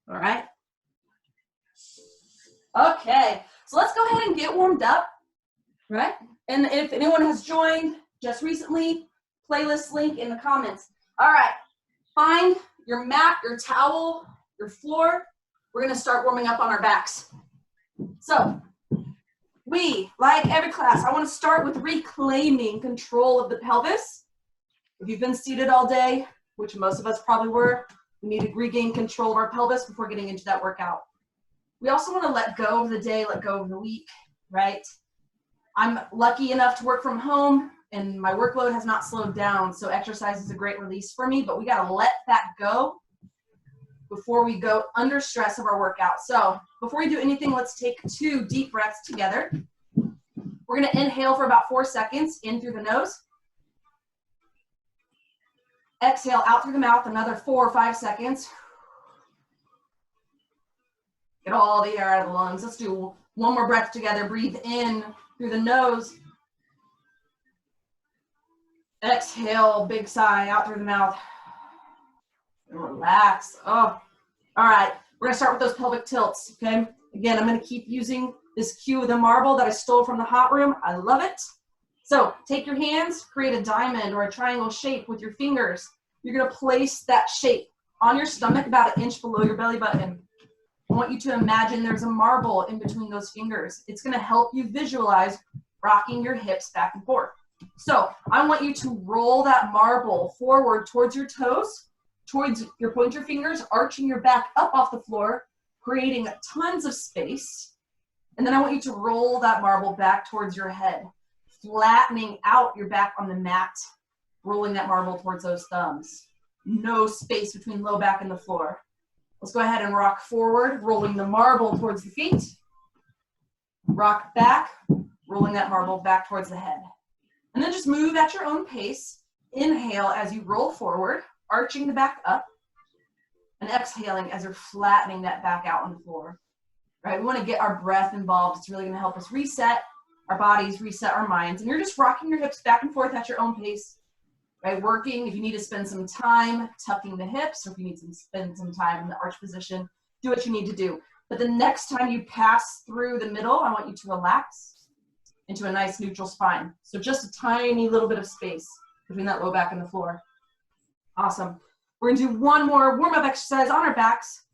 All right. Okay, so let's go ahead and get warmed up, right? And if anyone has joined just recently, playlist link in the comments. All right, find your mat, your towel, your floor. We're gonna start warming up on our backs. So we, like every class, I wanna start with reclaiming control of the pelvis. If you've been seated all day, which most of us probably were, we need to regain control of our pelvis before getting into that workout. We also want to let go of the day, let go of the week, right? I'm lucky enough to work from home and my workload has not slowed down, so exercise is a great release for me, but we got to let that go before we go under stress of our workout. So before we do anything, let's take 2 deep breaths together. We're going to inhale for about 4 seconds in through the nose. Exhale out through the mouth, another 4 or 5 seconds. Get all the air out of the lungs. Let's do one more breath together. Breathe in through the nose. Exhale, big sigh out through the mouth. And relax. Oh, all right. We're gonna start with those pelvic tilts, okay? Again, I'm gonna keep using this cue of the marble that I stole from the hot room. I love it. So take your hands, create a diamond or a triangle shape with your fingers. You're gonna place that shape on your stomach about 1 inch below your belly button. I want you to imagine there's a marble in between those fingers. It's gonna help you visualize rocking your hips back and forth. So I want you to roll that marble forward towards your toes, towards your pointer fingers, arching your back up off the floor, creating tons of space. And then I want you to roll that marble back towards your head, flattening out your back on the mat, rolling that marble towards those thumbs. No space between low back and the floor. Let's go ahead and rock forward, rolling the marble towards the feet. Rock back, rolling that marble back towards the head. And then just move at your own pace. Inhale as you roll forward, arching the back up, and exhaling as you're flattening that back out on the floor. Right? We want to get our breath involved. It's really going to help us reset our bodies, reset our minds. And you're just rocking your hips back and forth at your own pace. Right, working, if you need to spend some time tucking the hips, or if you need to spend some time in the arch position, do what you need to do. But the next time you pass through the middle, I want you to relax into a nice neutral spine. So just a tiny little bit of space between that low back and the floor. Awesome. We're gonna do one more warm-up exercise on our backs.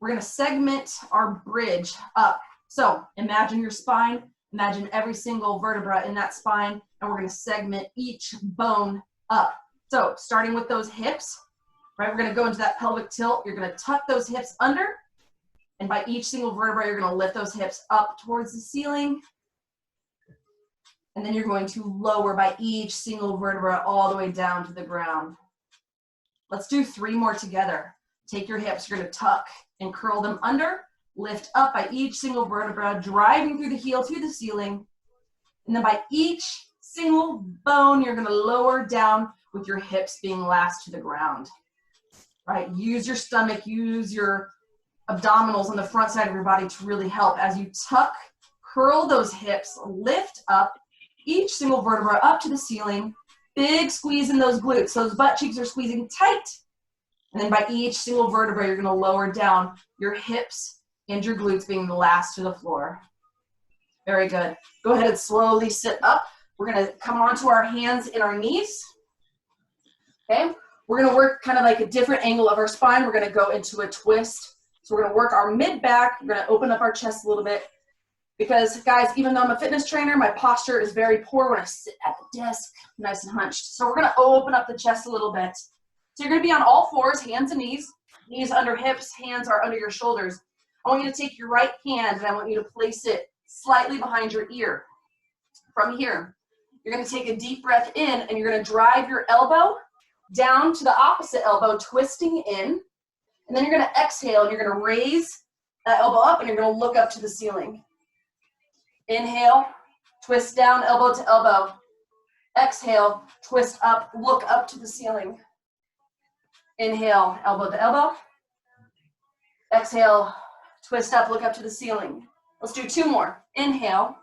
We're gonna segment our bridge up. So imagine your spine, imagine every single vertebra in that spine, and we're gonna segment each bone up. So starting with those hips, right? We're gonna go into that pelvic tilt. You're gonna tuck those hips under, and by each single vertebra, you're gonna lift those hips up towards the ceiling. And then you're going to lower by each single vertebra all the way down to the ground. Let's do 3 more together. Take your hips, you're gonna tuck and curl them under, lift up by each single vertebra, driving through the heel to the ceiling. And then by each single bone, you're gonna lower down with your hips being last to the ground, right? Use your stomach, use your abdominals on the front side of your body to really help. As you tuck, curl those hips, lift up each single vertebra up to the ceiling, big squeeze in those glutes. Those butt cheeks are squeezing tight. And then by each single vertebra, you're gonna lower down your hips and your glutes being the last to the floor. Very good. Go ahead and slowly sit up. We're gonna come onto our hands and our knees, okay? We're gonna work kind of like a different angle of our spine. We're gonna go into a twist. So we're gonna work our mid-back. We're gonna open up our chest a little bit because, guys, even though I'm a fitness trainer, my posture is very poor when I sit at the desk, nice and hunched. So we're gonna open up the chest a little bit. So you're gonna be on all fours, hands and knees under hips, hands are under your shoulders. I want you to take your right hand and I want you to place it slightly behind your ear. From here, you're gonna take a deep breath in and you're gonna drive your elbow down to the opposite elbow, twisting in. And then you're gonna exhale and you're gonna raise that elbow up and you're gonna look up to the ceiling. Inhale, twist down, elbow to elbow. Exhale, twist up, look up to the ceiling. Inhale, elbow to elbow. Exhale, twist up, look up to the ceiling. Let's do 2 more. Inhale,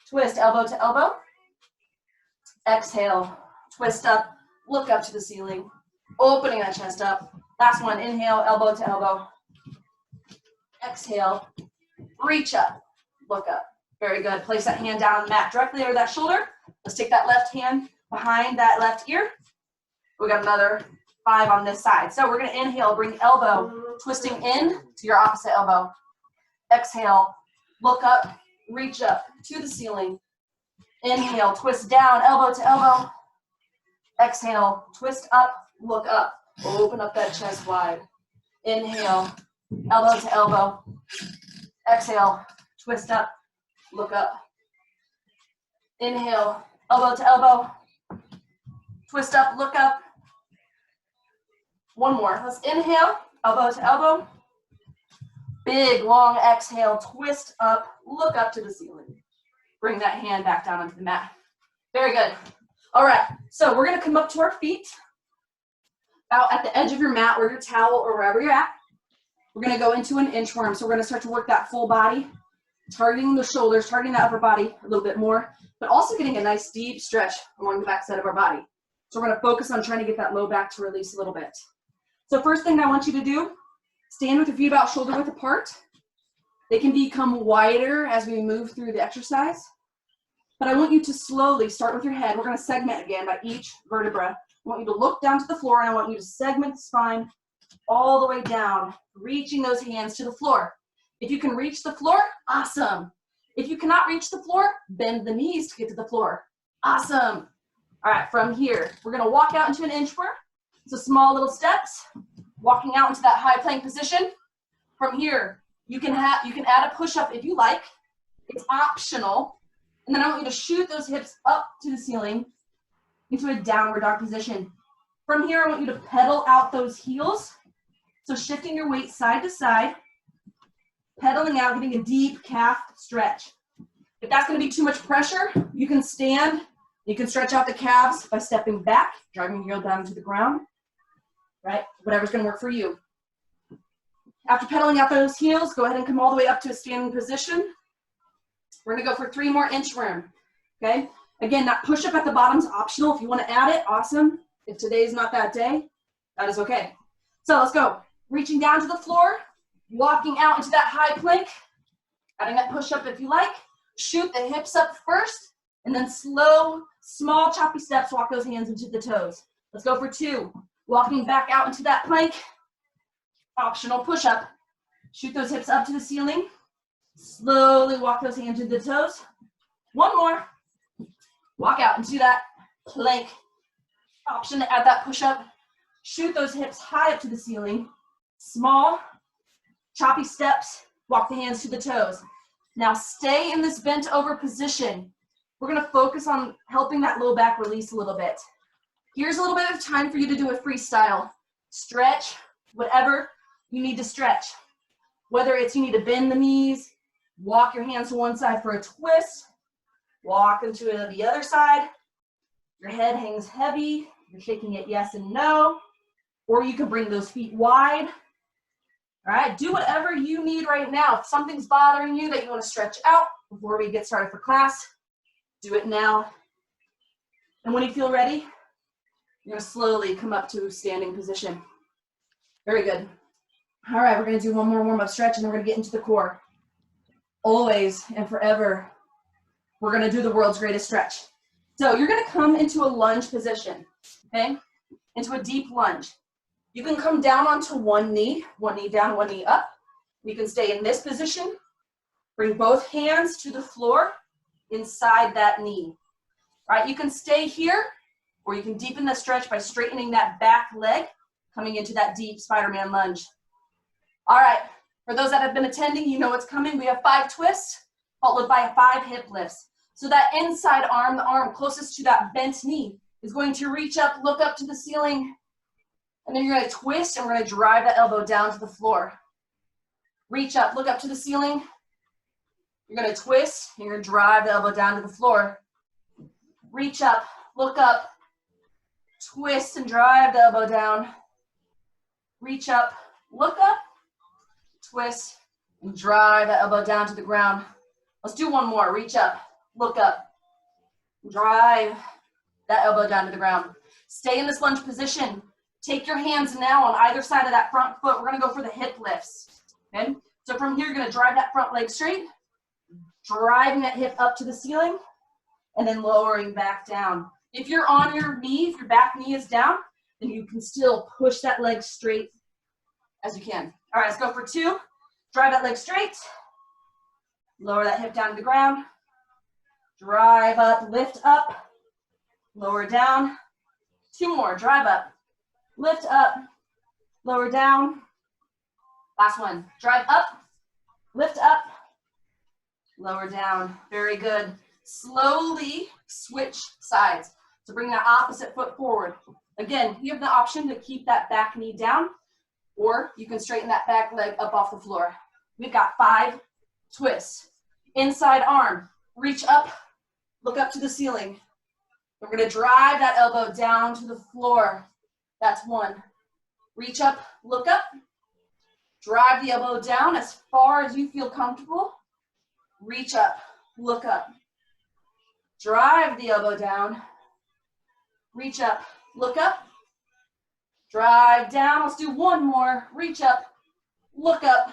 twist, elbow to elbow. Exhale, twist up, look up to the ceiling, opening that chest up. Last one, inhale, elbow to elbow. Exhale, reach up, look up. Very good. Place that hand down on the mat directly over that shoulder. Let's take that left hand behind that left ear. We got another 5 on this side. So we're going to inhale, bring elbow twisting in to your opposite elbow. Exhale, look up, reach up to the ceiling. Inhale, twist down, elbow to elbow. Exhale, twist up, look up. Open up that chest wide. Inhale, elbow to elbow. Exhale, twist up, look up. Inhale, elbow to elbow. Twist up, look up. One more. Let's inhale, elbow to elbow. Big, long exhale, twist up, look up to the ceiling. Bring that hand back down onto the mat. Very good. All right, so we're gonna come up to our feet, out at the edge of your mat or your towel or wherever you're at. We're gonna go into an inchworm. So we're gonna start to work that full body, targeting the shoulders, targeting the upper body a little bit more, but also getting a nice deep stretch along the back side of our body. So we're gonna focus on trying to get that low back to release a little bit. So first thing I want you to do, stand with your feet about shoulder width apart. They can become wider as we move through the exercise. But I want you to slowly start with your head. We're going to segment again by each vertebra. I want you to look down to the floor, and I want you to segment the spine all the way down, reaching those hands to the floor. If you can reach the floor, awesome. If you cannot reach the floor, bend the knees to get to the floor. Awesome. All right, from here, we're going to walk out into an inchworm. So small little steps, walking out into that high plank position. From here, you can add a push-up if you like. It's optional. And then I want you to shoot those hips up to the ceiling into a downward dog position. From here, I want you to pedal out those heels. So shifting your weight side to side, pedaling out, getting a deep calf stretch. If that's going to be too much pressure, you can stand. You can stretch out the calves by stepping back, driving your heel down to the ground, right? Whatever's going to work for you. After pedaling out those heels, go ahead and come all the way up to a standing position. We're gonna go for 3 more inchworm, okay? Again, that push-up at the bottom is optional. If you wanna add it, awesome. If today's not that day, that is okay. So let's go. Reaching down to the floor, walking out into that high plank, adding that push-up if you like. Shoot the hips up first, and then slow, small, choppy steps, walk those hands into the toes. Let's go for 2. Walking back out into that plank, optional push-up. Shoot those hips up to the ceiling. Slowly walk those hands into the toes. 1 more. Walk out into that plank. Option to add that push-up. Shoot those hips high up to the ceiling. Small, choppy steps. Walk the hands to the toes. Now stay in this bent over position. We're going to focus on helping that low back release a little bit. Here's a little bit of time for you to do a freestyle. Stretch, whatever you need to stretch. Whether it's you need to bend the knees, walk your hands to one side for a twist, walk them to the other side. Your head hangs heavy. You're shaking it yes and no. Or you can bring those feet wide. All right, do whatever you need right now. If something's bothering you that you want to stretch out before we get started for class, do it now. And when you feel ready, you're going to slowly come up to standing position. Very good. All right, we're going to do one more warm-up stretch, and then we're going to get into the core. Always and forever, we're going to do the world's greatest stretch. So you're going to come into a lunge position, okay? Into a deep lunge. You can come down onto one knee down, one knee up. You can stay in this position. Bring both hands to the floor inside that knee. All right, you can stay here, or you can deepen the stretch by straightening that back leg, coming into that deep Spider-Man lunge. All right, for those that have been attending, you know what's coming. We have 5 twists, followed by 5 hip lifts. So that inside arm, the arm closest to that bent knee, is going to reach up, look up to the ceiling, and then you're going to twist, and we're going to drive that elbow down to the floor. Reach up, look up to the ceiling. You're going to twist, and you're going to drive the elbow down to the floor. Reach up, look up, twist, and drive the elbow down. Reach up, look up, twist, and drive the elbow down to the ground. Let's do one more. Reach up, look up, drive that elbow down to the ground. Stay in this lunge position. Take your hands now on either side of that front foot. We're going to go for the hip lifts. Okay? So from here, you're gonna drive that front leg straight, driving that hip up to the ceiling, and then lowering back down. If you're on your knee, if your back knee is down, then you can still push that leg straight as you can. All right, let's go for 2. Drive that leg straight, lower that hip down to the ground, drive up, lift up, lower down. 2 more, drive up, lift up, lower down. Last one, drive up, lift up, lower down. Very good. Slowly switch sides. So bring that opposite foot forward. Again, you have the option to keep that back knee down, or you can straighten that back leg up off the floor. We've got 5 twists. Inside arm, reach up, look up to the ceiling. We're gonna drive that elbow down to the floor. That's 1. Reach up, look up, drive the elbow down as far as you feel comfortable. Reach up, look up, drive the elbow down, reach up, look up, drive down. Let's do 1 more. Reach up, look up,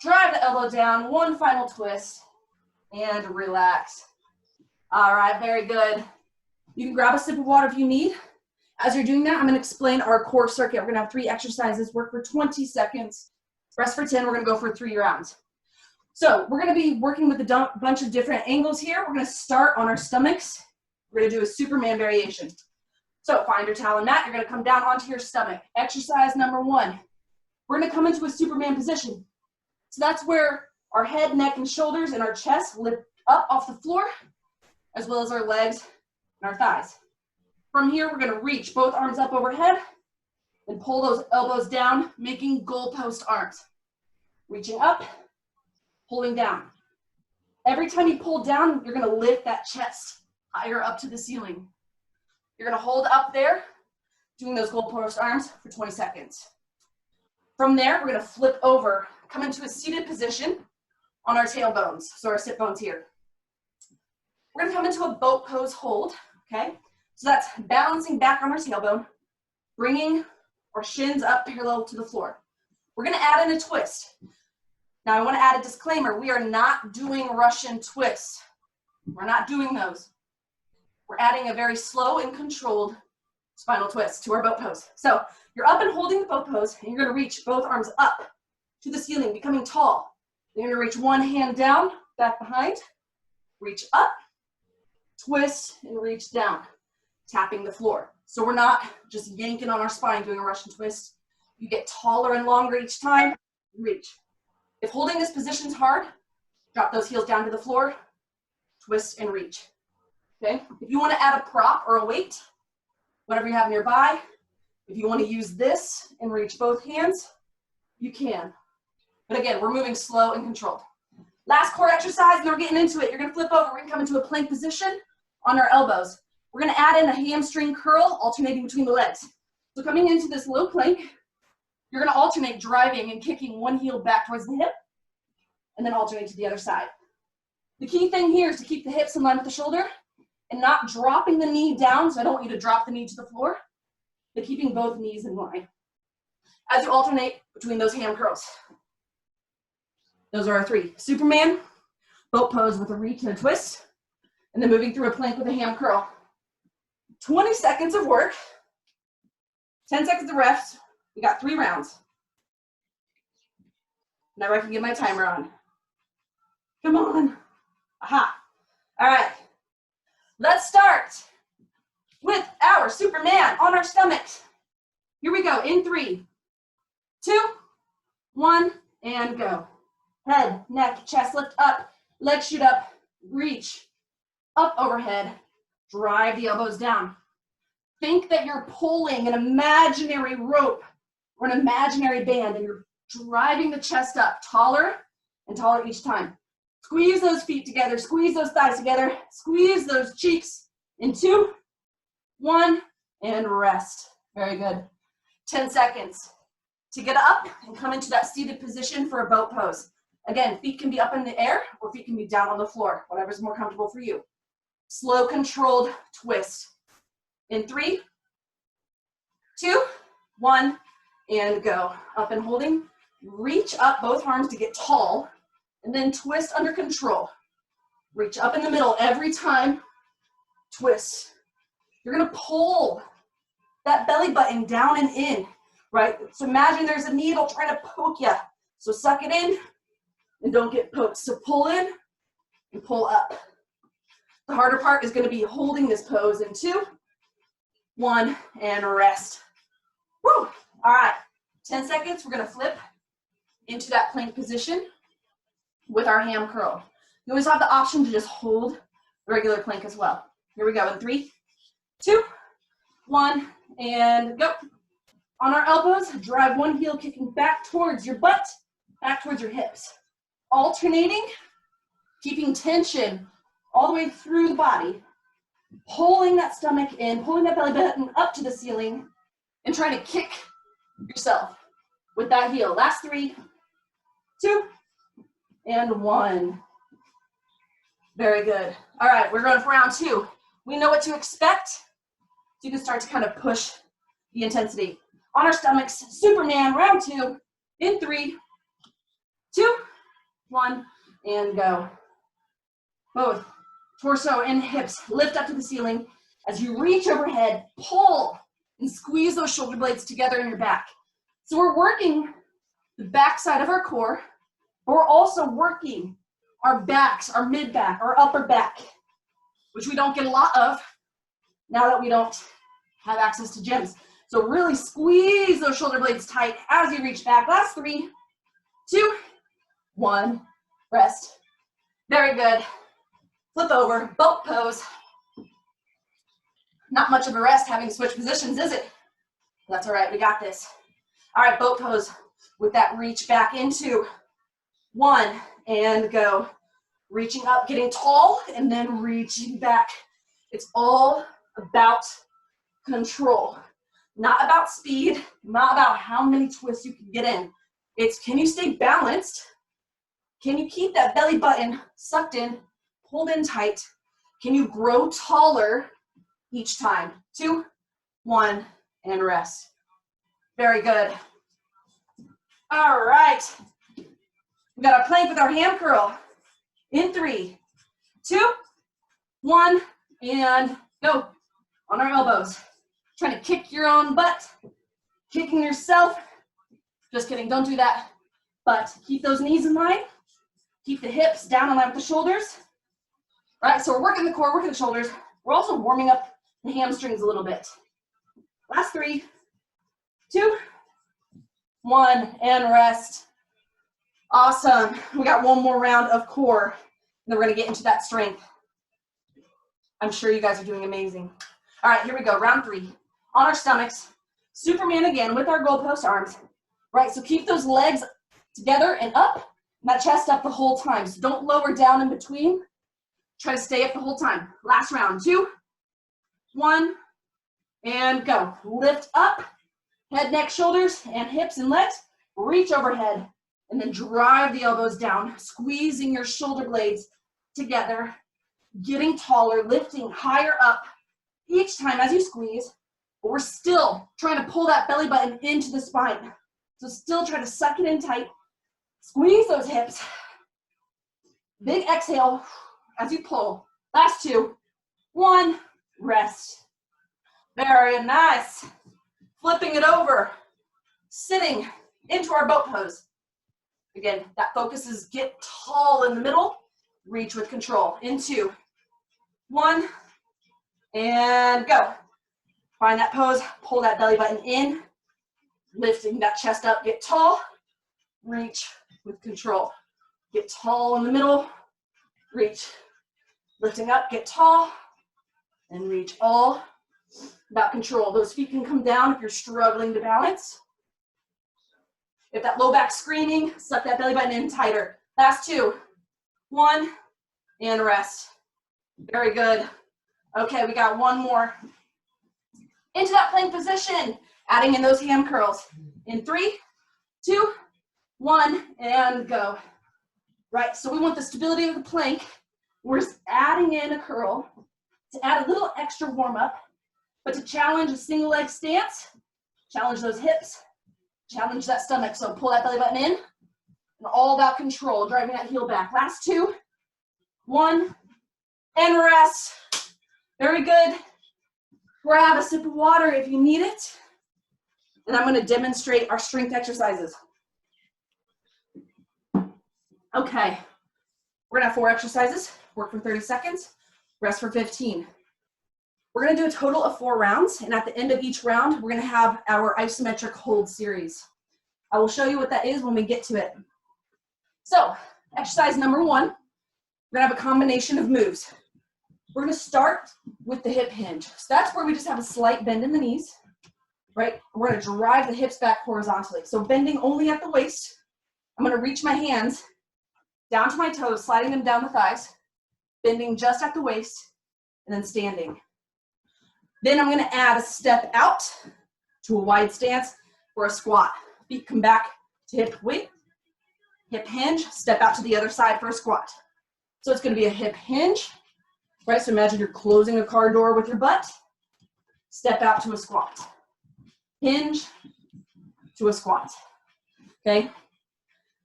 drive the elbow down. 1 final twist, and relax. All right, very good. You can grab a sip of water if you need. As you're doing that, I'm going to explain our core circuit. We're going to have 3 exercises, work for 20 seconds, rest for 10. We're going to go for 3 rounds. So we're going to be working with a bunch of different angles here. We're going to start on our stomachs. We're going to do a Superman variation. So find your towel and mat. You're going to come down onto your stomach. Exercise number 1. We're going to come into a Superman position. So that's where our head, neck, and shoulders and our chest lift up off the floor, as well as our legs and our thighs. From here, we're gonna reach both arms up overhead and pull those elbows down, making goalpost arms. Reaching up, pulling down. Every time you pull down, you're gonna lift that chest higher up to the ceiling. You're gonna hold up there, doing those goalpost arms for 20 seconds. From there, we're gonna flip over, come into a seated position on our tailbones, so our sit bones here. We're gonna come into a boat pose hold, okay? So that's balancing back on our tailbone, bringing our shins up parallel to the floor. We're gonna add in a twist. Now I wanna add a disclaimer, we are not doing Russian twists. We're not doing those. We're adding a very slow and controlled spinal twist to our boat pose. So you're up and holding the boat pose, and you're gonna reach both arms up to the ceiling, becoming tall. You're gonna reach one hand down, back behind, reach up, twist, and reach down, tapping the floor. So we're not just yanking on our spine doing a Russian twist. You get taller and longer each time, reach. If holding this position's hard, drop those heels down to the floor, twist and reach, okay? If you wanna add a prop or a weight, whatever you have nearby, if you wanna use this and reach both hands, you can. But again, we're moving slow and controlled. Last core exercise, and we're getting into it. You're gonna flip over, we're gonna come into a plank position on our elbows. We're gonna add in a hamstring curl, alternating between the legs. So coming into this low plank, you're gonna alternate driving and kicking one heel back towards the hip, and then alternate to the other side. The key thing here is to keep the hips in line with the shoulder and not dropping the knee down, so I don't want you to drop the knee to the floor, but keeping both knees in line as you alternate between those ham curls. Those are our 3. Superman, boat pose with a reach and a twist, and then moving through a plank with a ham curl. 20 seconds of work, 10 seconds of rest. We got 3 rounds. Now I can get my timer on. Come on. Aha. All right. Let's start with our Superman on our stomachs. Here we go. In 3, 2, 1, and go. Head, neck, chest lift up, legs shoot up, reach, up overhead, drive the elbows down. Think that you're pulling an imaginary rope or an imaginary band, and you're driving the chest up taller and taller each time. Squeeze those feet together, squeeze those thighs together, squeeze those cheeks in 2, 1, and rest. Very good. 10 seconds to get up and come into that seated position for a boat pose. Again, feet can be up in the air or feet can be down on the floor, whatever's more comfortable for you. Slow, controlled twist. In 3, 2, 1, and go. Up and holding, Reach up both arms to get tall, and then twist under control. Reach up in the middle every time, twist. You're gonna pull that belly button down and in, right? So imagine there's a needle trying to poke you. So suck it in and don't get poked. So pull in and pull up. The harder part is gonna be holding this pose in 2, 1, and rest. Woo! All right, 10 seconds, we're gonna flip into that plank position with our ham curl. You always have the option to just hold the regular plank as well. Here we go in 3, 2, 1, and go. On our elbows, drive one heel kicking back towards your butt, back towards your hips. Alternating, keeping tension all the way through the body, pulling that stomach in, pulling that belly button up to the ceiling, and trying to kick yourself with that heel. Last 3, 2, and 1. Very good. All right, we're going for round 2. We know what to expect, so you can start to kind of push the intensity. On our stomachs, Superman, round 2, in 3, 2, 1, and go. Both torso and hips lift up to the ceiling. As you reach overhead, pull and squeeze those shoulder blades together in your back. So we're working the back side of our core, but we're also working our backs, our mid back, our upper back, which we don't get a lot of now that we don't have access to gyms. So really squeeze those shoulder blades tight as you reach back. Last 3, 2, 1, rest. Very good. Flip over, boat pose. Not much of a rest having to switch positions, is it? That's all right, we got this. All right, boat pose with that reach back into 1, and go. Reaching up, getting tall, and then reaching back. It's all about control. Not about speed, not about how many twists you can get in. It's, can you stay balanced? Can you keep that belly button sucked in, pulled in tight? Can you grow taller each time? 2, 1, and rest. Very good. All right. We got our plank with our ham curl. In 3, 2, 1, and go. On our elbows. Trying to kick your own butt. Kicking yourself. Just kidding, don't do that. But keep those knees in line. Keep the hips down in line with the shoulders. All right, so we're working the core, working the shoulders. We're also warming up the hamstrings a little bit. Last 3, 2, 1, and rest. Awesome. We got one more round of core, and then we're gonna get into that strength. I'm sure you guys are doing amazing. All right, here we go, round 3. On our stomachs, Superman again with our goalpost arms. Right, so keep those legs together and up, and that chest up the whole time. So don't lower down in between. Try to stay up the whole time. Last round, 2, 1, and go. Lift up, head, neck, shoulders, and hips and legs. Reach overhead, and then drive the elbows down, squeezing your shoulder blades together, getting taller, lifting higher up each time as you squeeze, but we're still trying to pull that belly button into the spine. So still try to suck it in tight, squeeze those hips. Big exhale as you pull. Last 2, 1, rest. Very nice. Flipping it over, sitting into our boat pose. Again, that focus is get tall in the middle, reach with control. In 2, 1, and go. Find that pose, pull that belly button in, lifting that chest up, get tall, reach with control. Get tall in the middle, reach. Lifting up, get tall, and reach. All about control. Those feet can come down if you're struggling to balance. If that low back's screaming, suck that belly button in tighter. Last 2, 1, and rest. Very good. Okay, we got one more. Into that plank position, adding in those ham curls. In 3, 2, 1, and go. Right, so we want the stability of the plank. We're adding in a curl to add a little extra warm up, but to challenge a single leg stance, challenge those hips, Challenge that stomach. So pull that belly button in. And all about control, driving that heel back. Last 2, 1, and rest. Very good. Grab a sip of water if you need it. And I'm going to demonstrate our strength exercises. Okay. We're going to have 4 exercises. Work for 30 seconds. Rest for 15. We're going to do a total of 4 rounds. And at the end of each round, we're going to have our isometric hold series. I will show you what that is when we get to it. So, exercise number 1, we're gonna have a combination of moves. We're gonna start with the hip hinge. So that's where we just have a slight bend in the knees, right? We're gonna drive the hips back horizontally. So bending only at the waist. I'm gonna reach my hands down to my toes, sliding them down the thighs, bending just at the waist, and then standing. Then I'm gonna add a step out to a wide stance or a squat. Feet come back to hip width. Hip hinge, step out to the other side for a squat. So it's going to be a hip hinge, right? So imagine you're closing a car door with your butt. Step out to a squat. Hinge to a squat. Okay?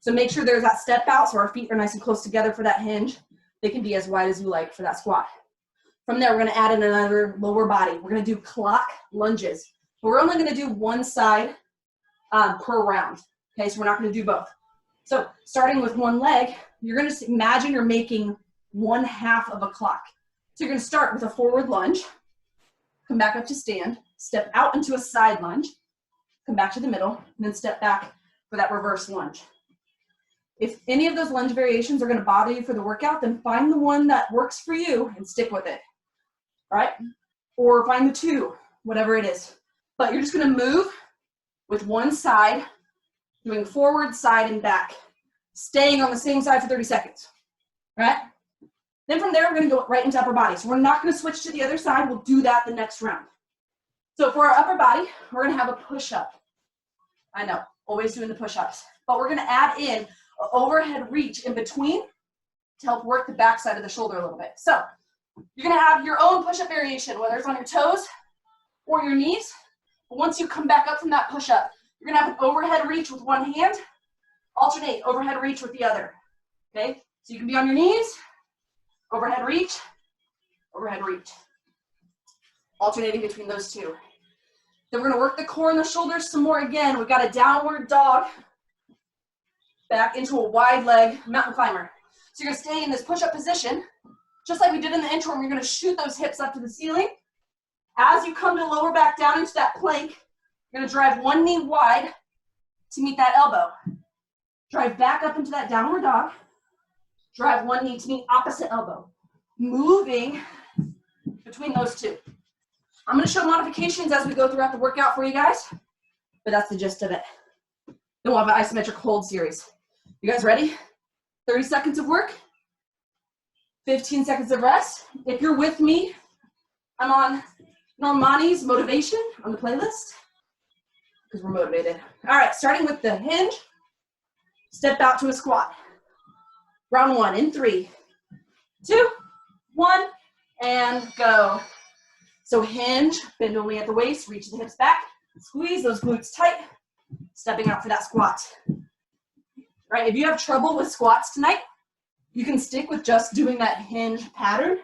So make sure there's that step out so our feet are nice and close together for that hinge. They can be as wide as you like for that squat. From there, we're going to add in another lower body. We're going to do clock lunges. But we're only going to do one side per round. Okay? So we're not going to do both. So starting with one leg, you're going to imagine you're making 1/2 of a clock. So you're going to start with a forward lunge, come back up to stand, step out into a side lunge, come back to the middle, and then step back for that reverse lunge. If any of those lunge variations are going to bother you for the workout, then find the one that works for you and stick with it, all right? Or find the 2, whatever it is. But you're just going to move with one side, doing forward, side, and back. Staying on the same side for 30 seconds, right? Then from there, we're gonna go right into upper body. So we're not gonna switch to the other side. We'll do that the next round. So for our upper body, we're gonna have a push-up. I know, always doing the push-ups. But we're gonna add in an overhead reach in between to help work the back side of the shoulder a little bit. So you're gonna have your own push-up variation, whether it's on your toes or your knees. But once you come back up from that push-up, you're gonna have an overhead reach with one hand, alternate overhead reach with the other, okay? So you can be on your knees, overhead reach, alternating between those 2. Then we're gonna work the core and the shoulders some more again. We've got a downward dog, back into a wide leg mountain climber. So you're gonna stay in this push-up position, just like we did in the intro, and you're gonna shoot those hips up to the ceiling. As you come to lower back down into that plank, you're gonna drive one knee wide to meet that elbow. Drive back up into that downward dog. Drive one knee to meet opposite elbow. Moving between those 2. I'm gonna show modifications as we go throughout the workout for you guys, but that's the gist of it. Then we'll have an isometric hold series. You guys ready? 30 seconds of work, 15 seconds of rest. If you're with me, I'm on Normani's motivation on the playlist, because we're motivated. All right, starting with the hinge, step out to a squat. Round 1 in 3, 2, 1, and go. So hinge, bend only at the waist, reach the hips back, squeeze those glutes tight, stepping out for that squat. Right, if you have trouble with squats tonight, you can stick with just doing that hinge pattern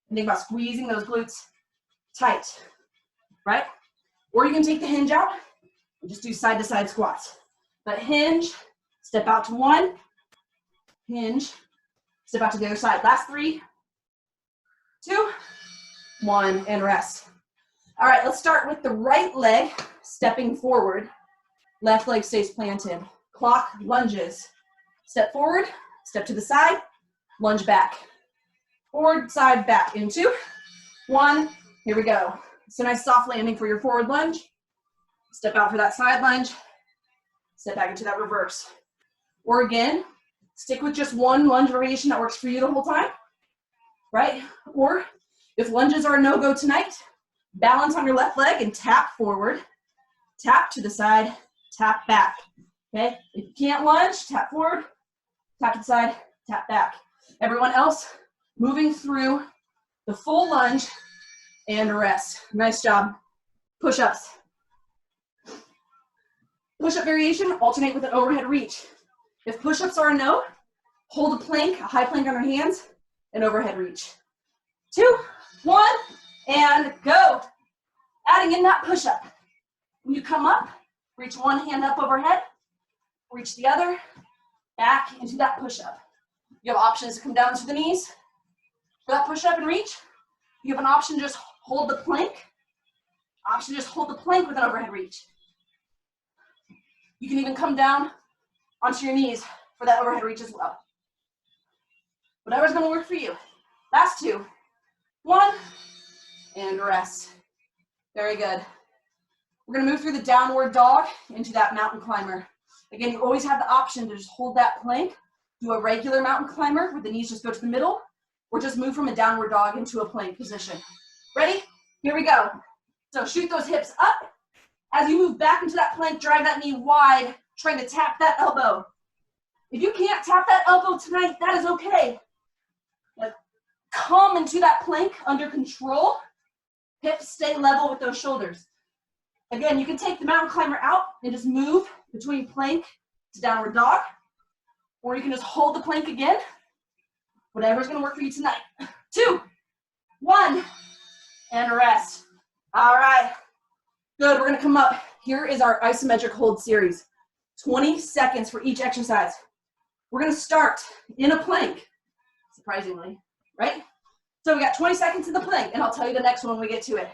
and think about squeezing those glutes tight, right? Or you can take the hinge out and just do side-to-side squats. But hinge, step out to 1, hinge, step out to the other side. Last 3, 2, 1, and rest. All right, let's start with the right leg stepping forward. Left leg stays planted. Clock lunges. Step forward, step to the side, lunge back. Forward, side, back. In 2, 1, here we go. So nice soft landing for your forward lunge. Step out for that side lunge. Step back into that reverse. Or again, stick with just one lunge variation that works for you the whole time, right? Or if lunges are a no-go tonight, balance on your left leg and tap forward, tap to the side, tap back, okay? If you can't lunge, tap forward, tap to the side, tap back. Everyone else, moving through the full lunge and rest. Nice job. Push-ups. Push-up variation, alternate with an overhead reach. If push-ups are a no, hold a plank, a high plank on your hands, and overhead reach. 2, 1, and go. Adding in that push-up. When you come up, reach one hand up overhead, reach the other, back into that push-up. You have options to come down to the knees for that push-up and reach. You have an option to just hold the plank. Option to just hold the plank with an overhead reach. You can even come down onto your knees for that overhead reach as well. Whatever's gonna work for you. Last 2, 1, and rest. Very good. We're gonna move through the downward dog into that mountain climber. Again, you always have the option to just hold that plank, do a regular mountain climber where the knees just go to the middle, or just move from a downward dog into a plank position. Ready? Here we go. So shoot those hips up. As you move back into that plank, drive that knee wide, trying to tap that elbow. If you can't tap that elbow tonight, that is okay. But come into that plank under control. Hips stay level with those shoulders. Again, you can take the mountain climber out and just move between plank to downward dog, or you can just hold the plank again. Whatever's gonna work for you tonight. 2, 1, and rest. All right, good, we're gonna come up. Here is our isometric hold series. 20 seconds for each exercise. We're gonna start in a plank, surprisingly, right? So we got 20 seconds in the plank, and I'll tell you the next one when we get to it.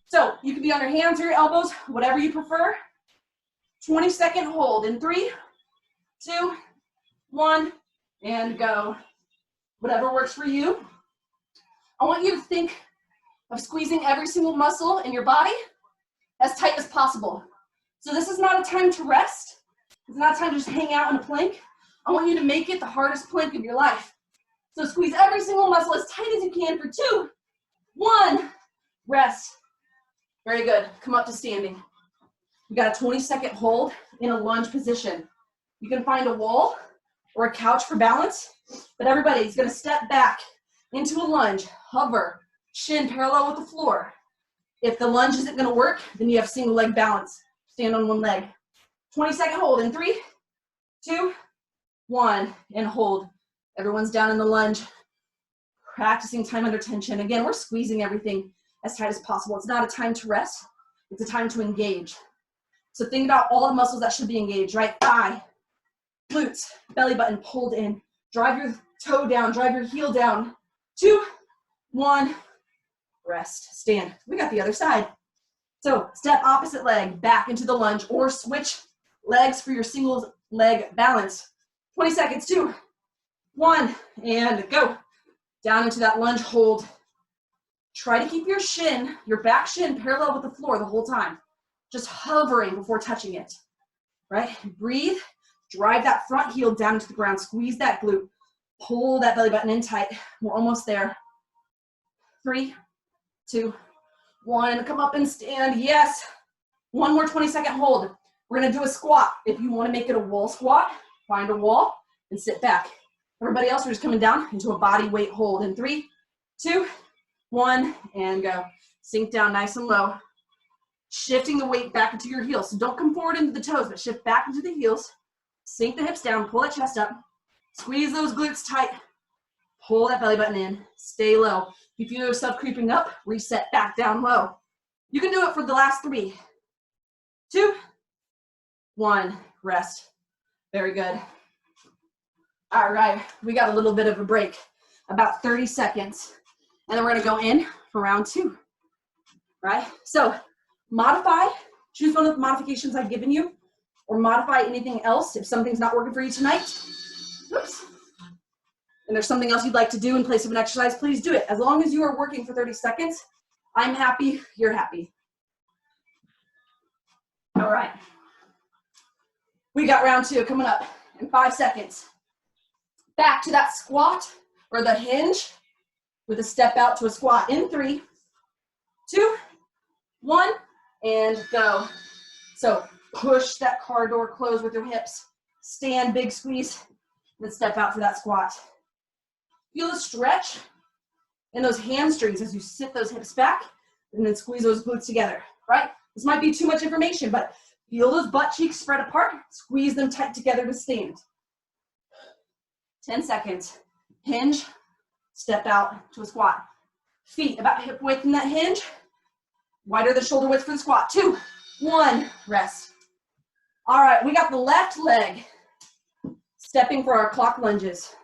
So you can be on your hands or your elbows, whatever you prefer. 20-second hold in 3, 2, 1, and go. Whatever works for you. I want you to think of squeezing every single muscle in your body as tight as possible. So this is not a time to rest. It's not a time to just hang out in a plank. I want you to make it the hardest plank of your life. So squeeze every single muscle as tight as you can for 2, 1, rest. Very good. Come up to standing. You got a 20-second hold in a lunge position. You can find a wall or a couch for balance, but everybody's gonna step back into a lunge, hover, shin parallel with the floor. If the lunge isn't gonna work, then you have single leg balance. Stand on one leg. 20-second hold in 3, 2, 1, and hold. Everyone's down in the lunge, practicing time under tension. Again, we're squeezing everything as tight as possible. It's not a time to rest, it's a time to engage. So think about all the muscles that should be engaged, right? Thigh, glutes, belly button pulled in. Drive your toe down, drive your heel down. 2, 1, rest, stand. We got the other side. So step opposite leg back into the lunge, or switch legs for your single leg balance. 20 seconds, 2, 1, and go. Down into that lunge hold. Try to keep your shin, your back shin, parallel with the floor the whole time. Just hovering before touching it, right? Breathe, drive that front heel down into the ground, squeeze that glute, pull that belly button in tight. We're almost there. 3, 2, 1, come up and stand, yes. One more 20-second hold. We're gonna do a squat. If you wanna make it a wall squat, find a wall and sit back. Everybody else, we're just coming down into a body weight hold in 3, 2, 1, and go. Sink down nice and low. Shifting the weight back into your heels. So don't come forward into the toes, but shift back into the heels. Sink the hips down, pull that chest up. Squeeze those glutes tight. Pull that belly button in, stay low. If you feel yourself creeping up, reset back down low. You can do it for the last 3, 2, 1, rest. Very good. All right, we got a little bit of a break, about 30 seconds. And then we're gonna go in for round 2, right? So modify, choose one of the modifications I've given you, or modify anything else if something's not working for you tonight. Oops. And there's something else you'd like to do in place of an exercise, please do it. As long as you are working for 30 seconds, I'm happy, you're happy. All right. We got round 2 coming up in 5 seconds. Back to that squat or the hinge with a step out to a squat in 3, 2, 1, and go. So push that car door closed with your hips. Stand, big squeeze, then step out for that squat. Feel the stretch in those hamstrings as you sit those hips back and then squeeze those glutes together, right? This might be too much information, but Feel those butt cheeks spread apart. Squeeze them tight together to stand. 10 seconds. Hinge, step out to a squat. Feet about hip width in that hinge. Wider the shoulder width for the squat. 2, 1, rest. All right, we got the left leg. Stepping for our clock lunges.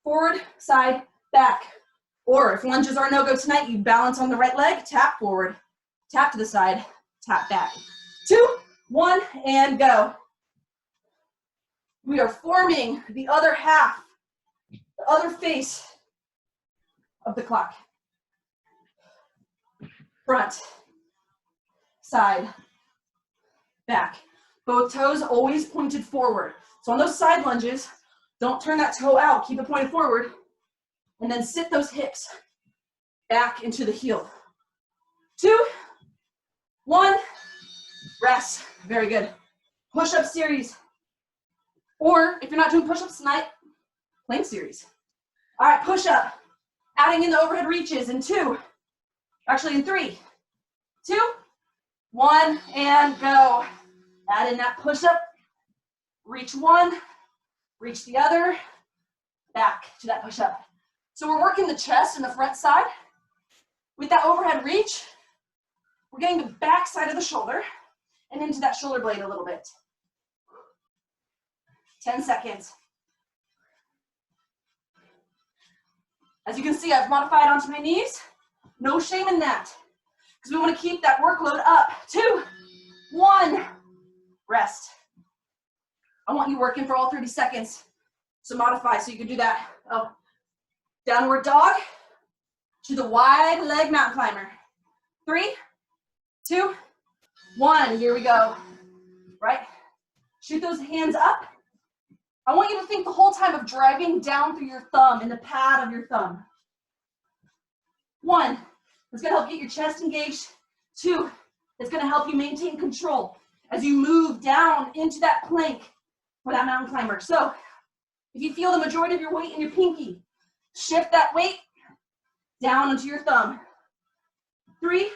Forward, side, back. Or if lunges are no-go tonight, you balance on the right leg, tap forward, tap to the side, tap back. 2, 1, and go. We are forming the other half, the other face of the clock. Front, side, back. Both toes always pointed forward. So on those side lunges, don't turn that toe out, keep it pointed forward, and then sit those hips back into the heel. 2, 1, rest. Very good. Push-up series. Or if you're not doing push-ups tonight, plank series. All right, push-up. Adding in the overhead reaches in 2, actually in 3, 2, 1, and go. Add in that push-up. Reach one, reach the other, back to that push-up. So we're working the chest and the front side. With that overhead reach, we're getting the back side of the shoulder and into that shoulder blade a little bit. 10 seconds. As you can see, I've modified onto my knees. No shame in that, because we want to keep that workload up. 2, 1, rest. I want you working for all 30 seconds. So modify, so you can do that. Oh, downward dog to the wide leg mountain climber. 3, 2, 1, here we go. Right? Shoot those hands up. I want you to think the whole time of driving down through your thumb in the pad of your thumb. 1, it's gonna help get your chest engaged. 2, it's gonna help you maintain control as you move down into that plank for that mountain climber. So if you feel the majority of your weight in your pinky, shift that weight down onto your thumb. 3,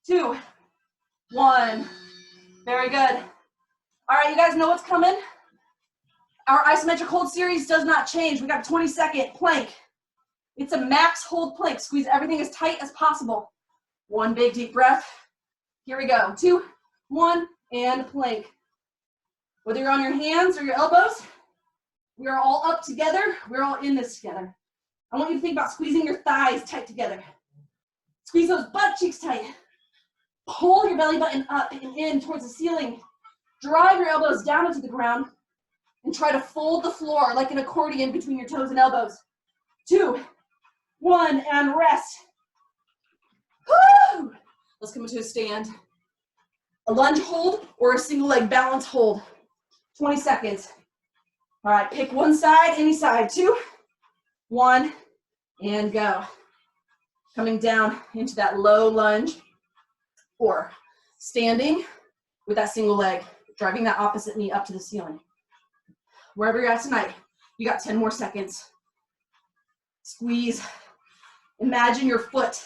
2, 1. Very good. All right, you guys know what's coming? Our isometric hold series does not change. We got a 20-second plank. It's a max hold plank. Squeeze everything as tight as possible. 1 big deep breath. Here we go. 2, 1, and plank. Whether you're on your hands or your elbows, we are all up together. We're all in this together. I want you to think about squeezing your thighs tight together. Squeeze those butt cheeks tight. Pull your belly button up and in towards the ceiling. Drive your elbows down into the ground and try to fold the floor like an accordion between your toes and elbows. 2, 1, and rest. Woo! Let's come into a stand. A lunge hold or a single leg balance hold. 20 seconds. All right, pick one side, any side. 2, 1, and go. Coming down into that low lunge or standing with that single leg, driving that opposite knee up to the ceiling. Wherever you're at tonight, you got 10 more seconds. Squeeze. Imagine your foot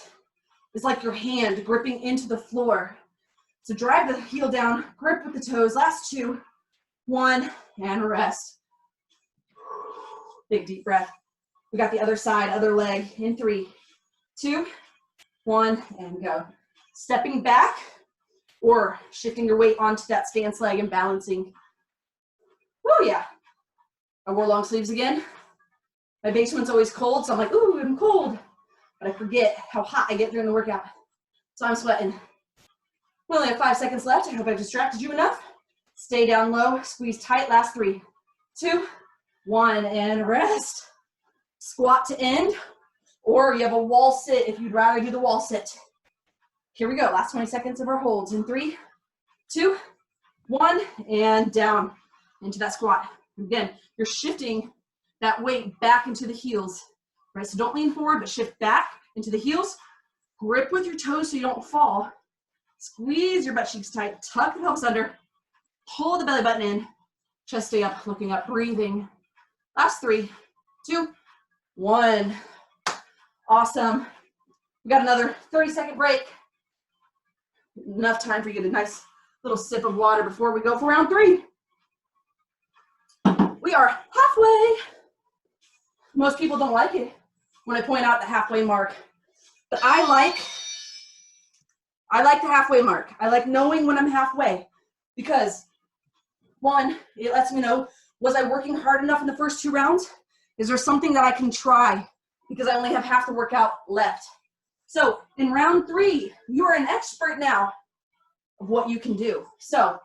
is like your hand gripping into the floor. So drive the heel down, grip with the toes. Last 2, 1, and rest. Big deep breath. We got the other side, other leg in 3, 2, 1, and go. Stepping back or shifting your weight onto that stance leg and balancing. Oh yeah. I wore long sleeves again. My basement's always cold, so I'm like, ooh, I'm cold. But I forget how hot I get during the workout. So I'm sweating. We only have 5 seconds left. I hope I've distracted you enough. Stay down low, squeeze tight. Last 3, 2, 1, and rest. Squat to end, or you have a wall sit if you'd rather do the wall sit. Here we go, last 20 seconds of our holds in 3, 2, 1, and down into that squat. Again, you're shifting that weight back into the heels, right? So don't lean forward, but shift back into the heels. Grip with your toes so you don't fall. Squeeze your butt cheeks tight, tuck the pelvis under, pull the belly button in, chest stay up, looking up, breathing. Last 3, 2, 1. Awesome. We got another 30-second break. Enough time for you to get a nice Little sip of water before we go for round 3. We are halfway. Most people don't like it when I point out the halfway mark, but I like the halfway mark. I like knowing when I'm halfway because, one, it lets me know, was I working hard enough in the first 2 rounds? Is there something that I can try because I only have half the workout left? So in round 3, you are an expert now of what you can do. So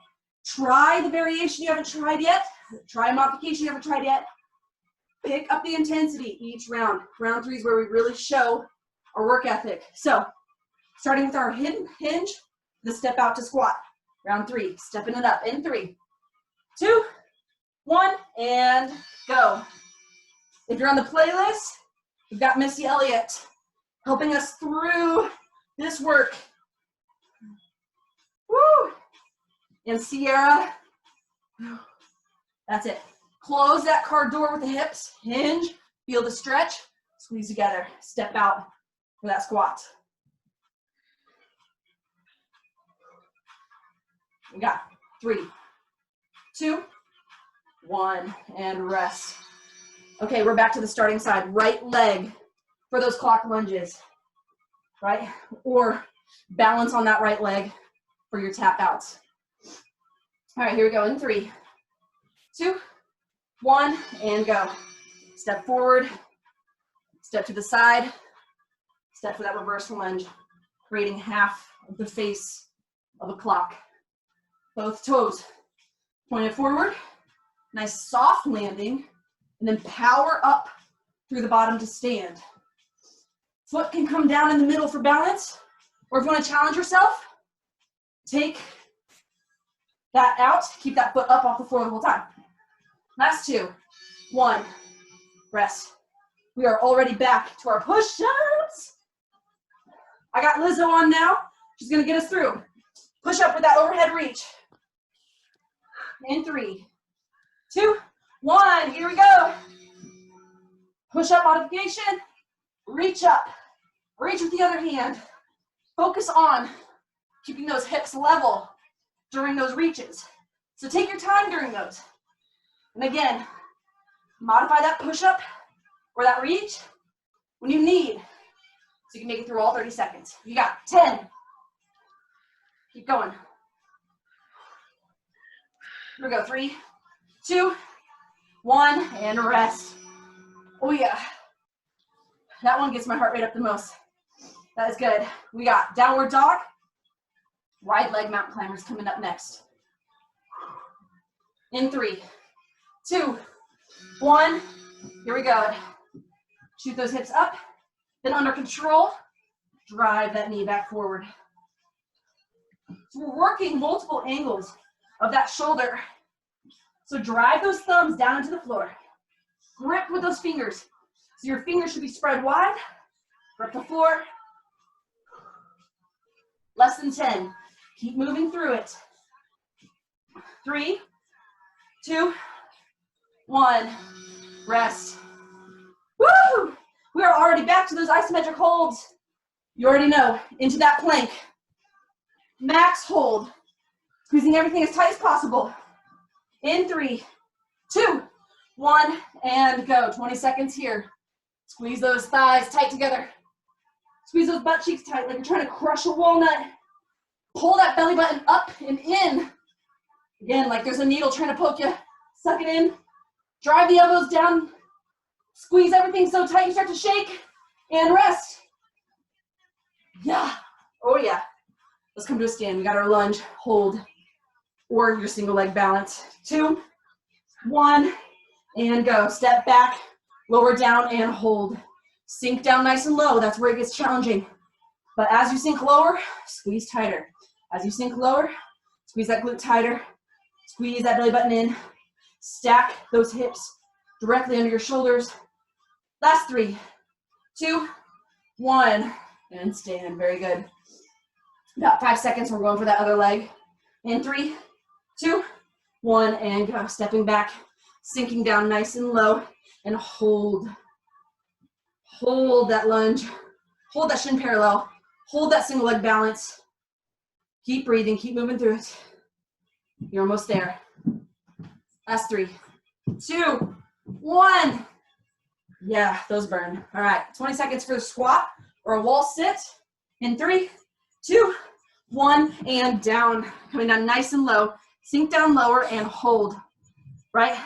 try the variation you haven't tried yet. Try a modification you haven't tried yet. Pick up the intensity each round. Round 3 is where we really show our work ethic. So starting with our hinge, the step out to squat. Round 3, stepping it up in 3, 2, 1, and go. If you're on the playlist, we've got Missy Elliott helping us through this work. Woo! And Sierra, that's it. Close that car door with the hips, hinge, feel the stretch, squeeze together, step out for that squat. We got 3, 2, 1, and rest. Okay, we're back to the starting side. Right leg for those clock lunges, right? Or balance on that right leg for your tap outs. All right, here we go in 3, 2, 1, and go. Step forward, step to the side, step for that reverse lunge, creating half of the face of a clock. Both toes pointed forward, nice soft landing, and then power up through the bottom to stand. Foot can come down in the middle for balance, or if you want to challenge yourself, take that out, keep that foot up off the floor the whole time. Last 2, 1, rest. We are already back to our push-ups. I got Lizzo on now. She's gonna get us through. Push up with that overhead reach. In 3, 2, 1, here we go. Push-up modification, reach up. Reach with the other hand. Focus on keeping those hips level during those reaches. So take your time during those. And again, modify that push-up or that reach when you need, so you can make it through all 30 seconds. You got 10. Keep going. Here we go, 3, 2, 1, and rest. Oh yeah, that one gets my heart rate up the most. That is good. We got downward dog, wide leg mountain climbers coming up next. In 3, 2, 1, here we go. Shoot those hips up, then under control, drive that knee back forward. So we're working multiple angles of that shoulder. So drive those thumbs down into the floor. Grip with those fingers. So your fingers should be spread wide. Grip the floor. Less than 10. Keep moving through it. 3, 2, 1. Rest. Woo! We are already back to those isometric holds. You already know. Into that plank. Max hold. Squeezing everything as tight as possible. In 3, 2, 1, and go. 20 seconds here. Squeeze those thighs tight together. Squeeze those butt cheeks tight like you're trying to crush a walnut. Pull that belly button up and in. Again, like there's a needle trying to poke you. Suck it in. Drive the elbows down. Squeeze everything so tight you start to shake. And rest. Yeah. Oh yeah. Let's come to a stand. We got our lunge, hold, or your single leg balance. 2, 1, and go. Step back, lower down, and hold. Sink down nice and low. That's where it gets challenging. But as you sink lower, squeeze tighter. As you sink lower, squeeze that glute tighter. Squeeze that belly button in. Stack those hips directly under your shoulders. Last 3, 2, 1, and stand. Very good. About 5 seconds, we're going for that other leg. In 3, 2, 1, and go. Stepping back, sinking down nice and low, and hold. Hold that lunge. Hold that shin parallel. Hold that single leg balance. Keep breathing, keep moving through it. You're almost there. Last 3, 2, 1. Yeah, those burn. All right, 20 seconds for the squat or a wall sit. In 3, 2, 1, and down. Coming down nice and low. Sink down lower and hold, right?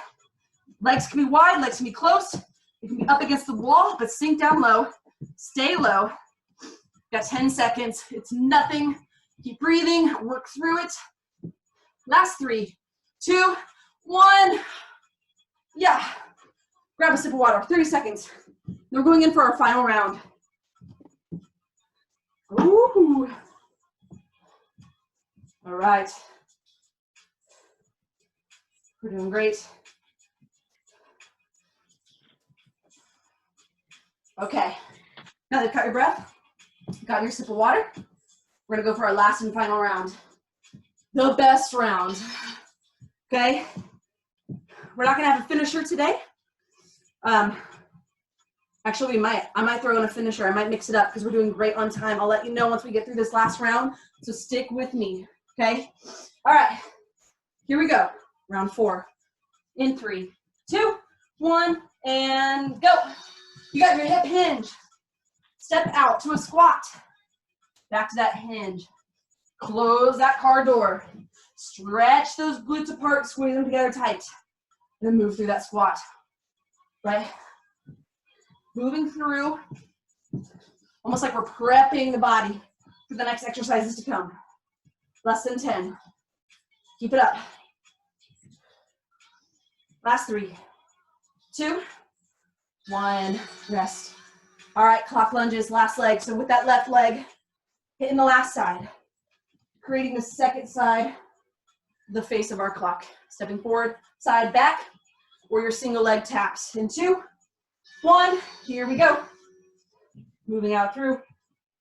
Legs can be wide, legs can be close. You can be up against the wall, but sink down low. Stay low. Got 10 seconds. It's nothing. Keep breathing, work through it. Last 3, 2, 1. Yeah. Grab a sip of water, 30 seconds. We're going in for our final round. Ooh. All right. We're doing great. Okay. Now that you've caught your breath, got your sip of water, we're gonna go for our last and final round. The best round. Okay? We're not gonna have a finisher today. Actually, I might throw in a finisher. I might mix it up because we're doing great on time. I'll let you know once we get through this last round, so stick with me, okay? All right, here we go. Round 4. In 3, 2, 1, and go. You got your hip hinge. Step out to a squat. Back to that hinge. Close that car door. Stretch those glutes apart, squeeze them together tight. And then move through that squat, right? Moving through, almost like we're prepping the body for the next exercises to come. Less than 10. Keep it up. Last 3, 2, 1, rest. All right, clock lunges, last leg. So with that left leg, hitting the last side, creating the second side, the face of our clock. Stepping forward, side, back, or your single leg taps. In 2, 1, here we go. Moving out through,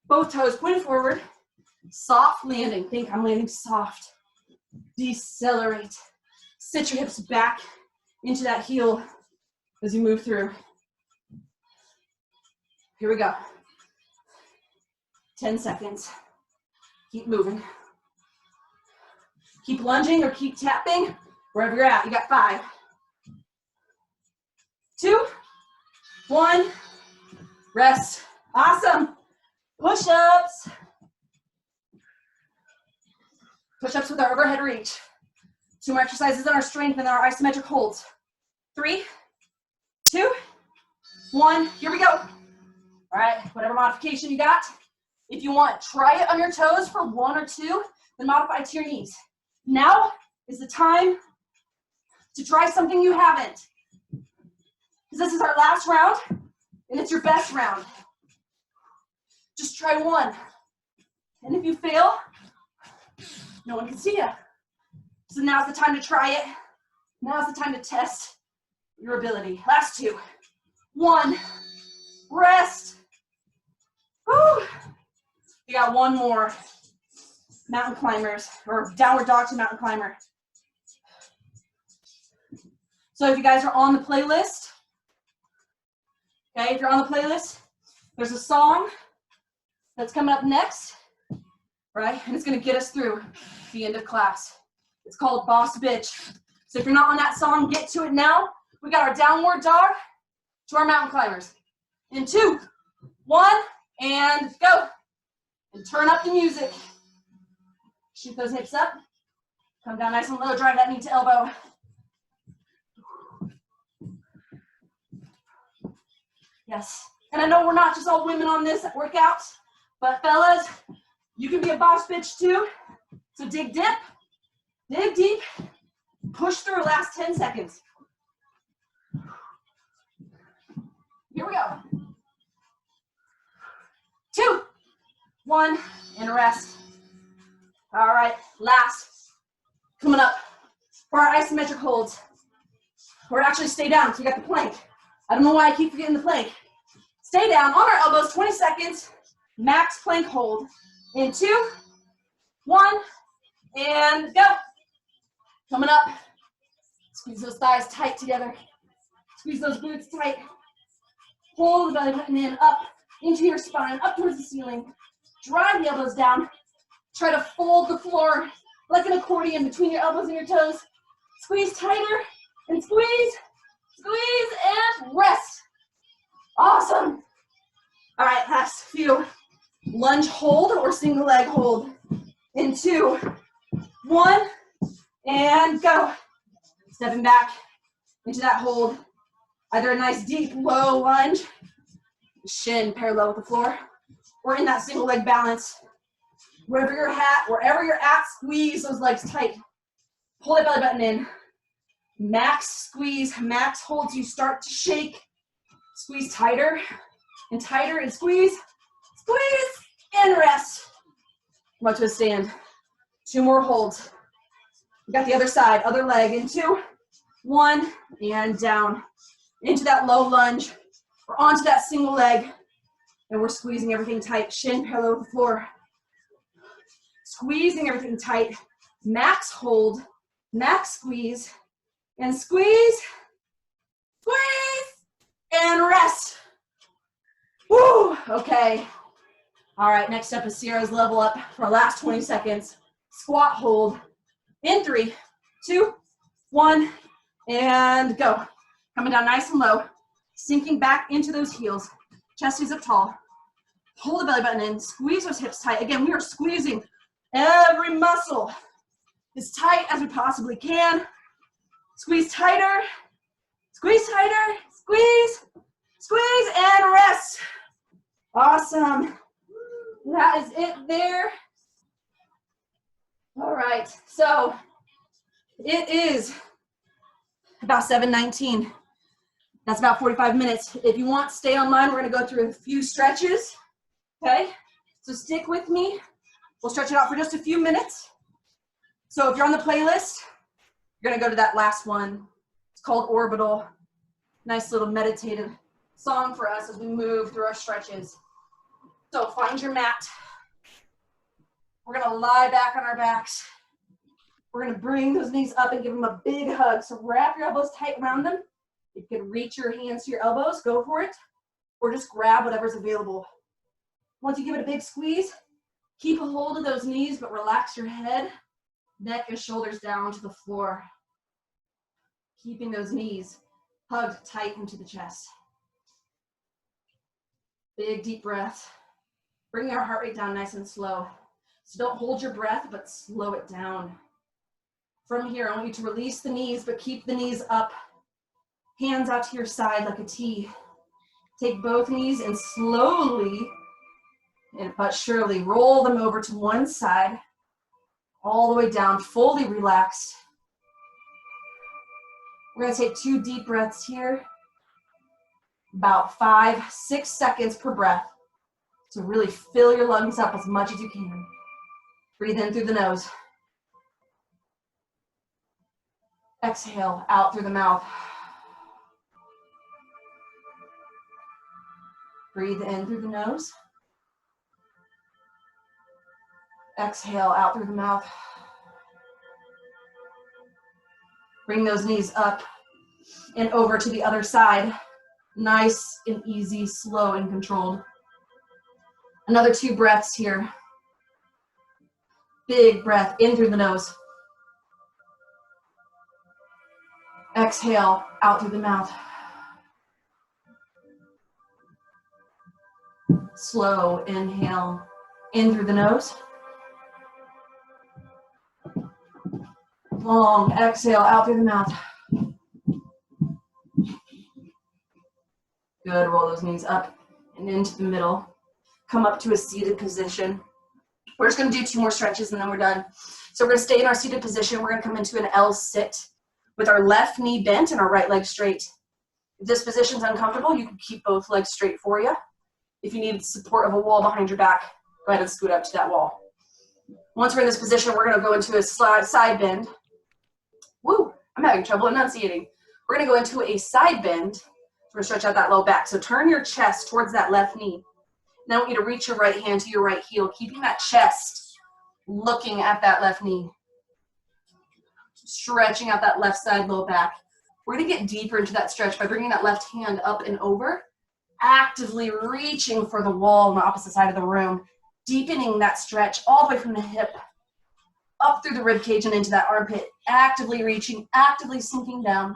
both toes pointed forward, soft landing. Think I'm landing soft. Decelerate. Sit your hips back into that heel as you move through. Here we go. 10 seconds. Keep moving. Keep lunging or keep tapping wherever you're at. You got 5, 2, 1, rest. Awesome. Push-ups. Push-ups with our overhead reach. 2 more exercises on our strength and our isometric holds. 3, 2, 1, here we go. All right, whatever modification you got. If you want, try it on your toes for 1 or 2, then modify it to your knees. Now is the time to try something you haven't. Because this is our last round, and it's your best round. Just try 1. And if you fail, no one can see you. So now's the time to try it. Now's the time to test your ability. Last 2, 1, rest. Woo. You got 1 more. Mountain climbers, or downward dog to mountain climber. So if you guys are on the playlist, okay, if you're on the playlist, there's a song that's coming up next, right? And it's gonna get us through the end of class. It's called Boss Bitch. So if you're not on that song, get to it now. We got our downward dog to our mountain climbers. In 2, 1, and go. And turn up the music. Shoot those hips up. Come down nice and low, drive that knee to elbow. Yes. And I know we're not just all women on this workout, but fellas, you can be a boss bitch too. So dig deep, push through, last 10 seconds. Here we go. 2, 1, and rest. All right, last. Coming up for our isometric holds. Or actually stay down, so you got the plank. I don't know why I keep forgetting the plank. Stay down on our elbows, 20 seconds. Max plank hold. In 2, 1, and go. Coming up. Squeeze those thighs tight together. Squeeze those glutes tight. Hold the belly button in, up into your spine, up towards the ceiling. Drive the elbows down. Try to fold the floor like an accordion between your elbows and your toes. Squeeze tighter and squeeze, squeeze, and rest. Awesome. All right, last few. Lunge hold or single leg hold. In 2, 1, and go. Stepping back into that hold. Either a nice deep low lunge, shin parallel with the floor, or in that single leg balance. Wherever you're at, squeeze those legs tight. Pull that belly button in. Max squeeze, max holds. You start to shake. Squeeze tighter and squeeze, squeeze, and rest. Come up to a stand. 2 more holds. We got the other side, other leg in 2, 1, and down. Into that low lunge, or onto that single leg, and we're squeezing everything tight, shin parallel with the floor. Squeezing everything tight, max hold, max squeeze, and squeeze, squeeze, and rest. Woo, okay. All right, next up is Sierra's level up for our last 20 seconds. Squat hold, in 3, 2, 1, and go. Coming down nice and low, sinking back into those heels. Chest is up tall. Pull the belly button in, squeeze those hips tight. Again, we are squeezing every muscle as tight as we possibly can. Squeeze tighter, squeeze, squeeze, and rest. Awesome. That is it there. All right, so it is about 7:19. That's about 45 minutes. If you want, stay online. We're gonna go through a few stretches, okay? So stick with me. We'll stretch it out for just a few minutes. So if you're on the playlist, you're gonna go to that last one. It's called Orbital. Nice little meditative song for us as we move through our stretches. So find your mat. We're gonna lie back on our backs. We're gonna bring those knees up and give them a big hug. So wrap your elbows tight around them. You can reach your hands to your elbows, go for it, or just grab whatever's available. Once you give it a big squeeze, keep a hold of those knees, but relax your head, neck, and shoulders down to the floor. Keeping those knees hugged tight into the chest. Big, deep breath. Bring our heart rate down nice and slow. So don't hold your breath, but slow it down. From here, I want you to release the knees, but keep the knees up. Hands out to your side like a T. Take both knees and slowly, but surely, roll them over to one side, all the way down, fully relaxed. We're gonna take 2 deep breaths here, about 5, 6 seconds per breath. So really fill your lungs up as much as you can. Breathe in through the nose. Exhale out through the mouth. Breathe in through the nose. Exhale out through the mouth. Bring those knees up and over to the other side. Nice and easy, slow and controlled. Another 2 breaths here. Big breath in through the nose. Exhale out through the mouth. Slow inhale in through the nose. Long exhale out through the mouth. Good, roll those knees up and into the middle. Come up to a seated position. We're just gonna do 2 more stretches and then we're done. So we're gonna stay in our seated position. We're gonna come into an L sit with our left knee bent and our right leg straight. If this position's uncomfortable, you can keep both legs straight for you. If you need support of a wall behind your back, go ahead and scoot up to that wall. Once we're in this position, we're gonna go into a side bend. Woo, I'm having trouble enunciating. We're gonna go into a side bend. We're gonna stretch out that low back. So turn your chest towards that left knee. Now I want you to reach your right hand to your right heel, keeping that chest looking at that left knee. Stretching out that left side low back. We're gonna get deeper into that stretch by bringing that left hand up and over, actively reaching for the wall on the opposite side of the room, deepening that stretch all the way from the hip up through the rib cage and into that armpit, actively reaching, actively sinking down.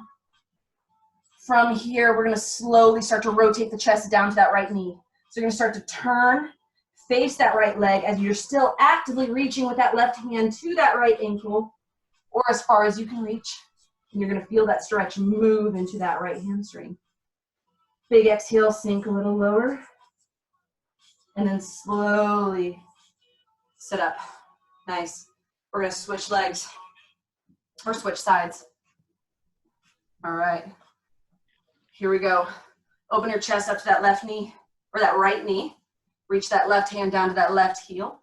From here, we're gonna slowly start to rotate the chest down to that right knee. So you're gonna start to turn, face that right leg as you're still actively reaching with that left hand to that right ankle, or as far as you can reach. And you're gonna feel that stretch move into that right hamstring. Big exhale, sink a little lower. And then slowly sit up. Nice. We're gonna switch legs or switch sides. All right. Here we go. Open your chest up to that left knee or that right knee. Reach that left hand down to that left heel.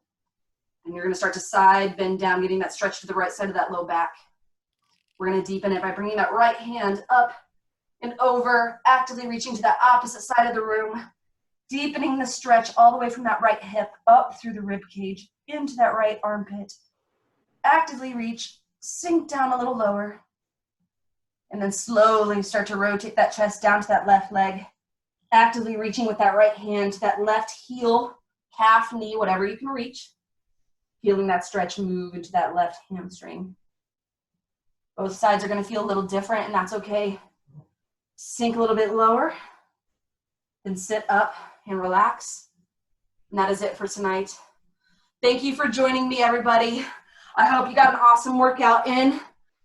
And you're gonna start to side, bend down, getting that stretch to the right side of that low back. We're gonna deepen it by bringing that right hand up and over, actively reaching to that opposite side of the room, deepening the stretch all the way from that right hip up through the rib cage into that right armpit. Actively reach, sink down a little lower, and then slowly start to rotate that chest down to that left leg, actively reaching with that right hand to that left heel, calf, knee, whatever you can reach, feeling that stretch move into that left hamstring. Both sides are gonna feel a little different, and that's okay. Sink a little bit lower, then sit up and relax. And that is it for tonight. Thank you for joining me, everybody. I hope you got an awesome workout in.